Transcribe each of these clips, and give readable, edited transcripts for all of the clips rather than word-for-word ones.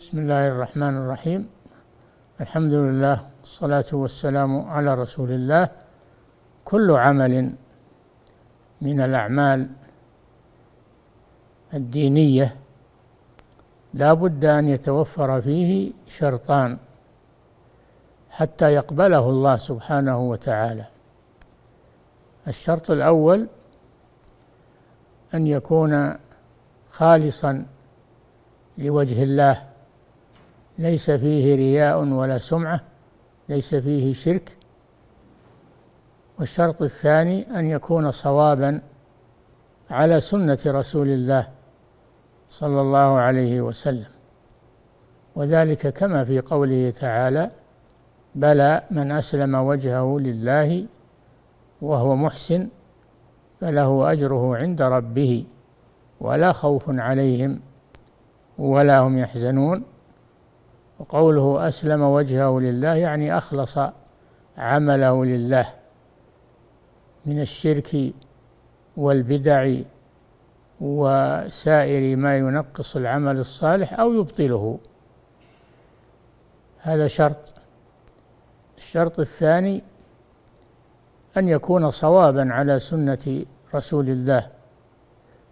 بسم الله الرحمن الرحيم. الحمد لله والصلاة والسلام على رسول الله. كل عمل من الأعمال الدينية لا بد أن يتوفر فيه شرطان حتى يقبله الله سبحانه وتعالى. الشرط الأول أن يكون خالصا لوجه الله، ليس فيه رياء ولا سمعة، ليس فيه شرك. والشرط الثاني أن يكون صوابا على سنة رسول الله صلى الله عليه وسلم، وذلك كما في قوله تعالى: بلى من أسلم وجهه لله وهو محسن فله أجره عند ربه ولا خوف عليهم ولا هم يحزنون. وقوله أسلم وجهه لله يعني أخلص عمله لله من الشرك والبدع وسائر ما ينقص العمل الصالح أو يبطله. هذا شرط. الشرط الثاني أن يكون صوابا على سنة رسول الله،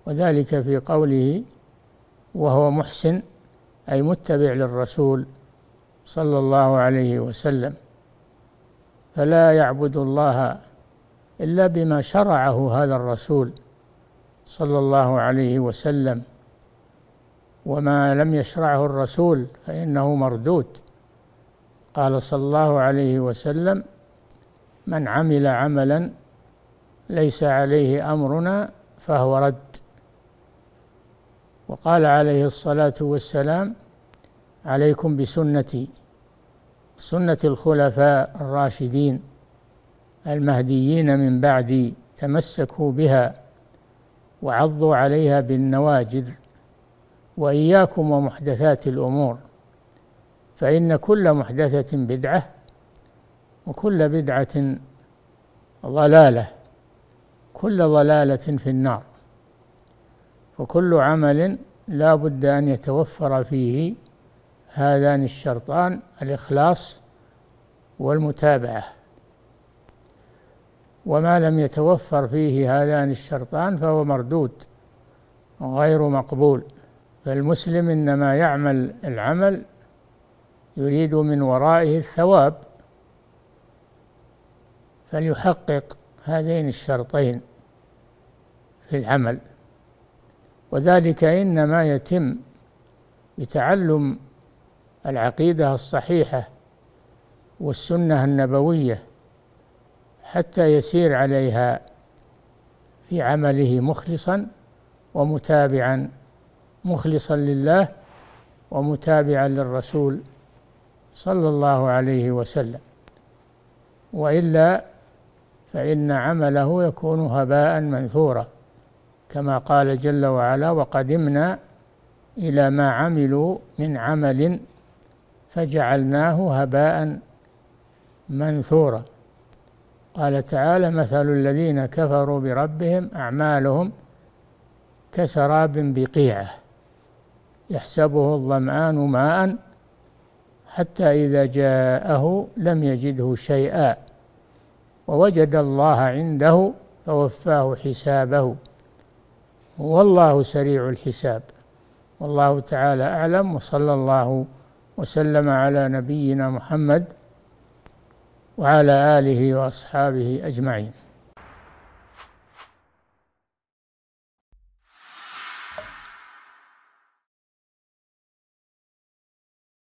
وذلك في قوله وهو محسن أي متبع للرسول صلى الله عليه وسلم، فلا يعبد الله إلا بما شرعه هذا الرسول صلى الله عليه وسلم، وما لم يشرعه الرسول فإنه مردود. قال صلى الله عليه وسلم: من عمل عملا ليس عليه أمرنا فهو رد. وقال عليه الصلاة والسلام: عليكم بسنتي سنة الخلفاء الراشدين المهديين من بعدي، تمسكوا بها وعضوا عليها بالنواجذ، وإياكم ومحدثات الأمور، فإن كل محدثة بدعة وكل بدعة ضلالة، كل ضلالة في النار. وكل عمل لا بد أن يتوفر فيه هذان الشرطان: الإخلاص والمتابعة. وما لم يتوفر فيه هذان الشرطان فهو مردود غير مقبول. فالمسلم إنما يعمل العمل يريد من ورائه الثواب، فليحقق هذين الشرطين في العمل، وذلك إنما يتم بتعلم العقيدة الصحيحة والسنة النبوية حتى يسير عليها في عمله مخلصا ومتابعا، مخلصا لله ومتابعا للرسول صلى الله عليه وسلم، وإلا فإن عمله يكون هباء منثورا، كما قال جل وعلا: وقدمنا إلى ما عملوا من عمل فجعلناه هباء منثورا. قال تعالى: مثل الذين كفروا بربهم أعمالهم كسراب بقيعة يحسبه الظمآن ماء حتى إذا جاءه لم يجده شيئا ووجد الله عنده فوفاه حسابه والله سريع الحساب. والله تعالى أعلم، وصلى الله وسلم على نبينا محمد وعلى آله وأصحابه أجمعين.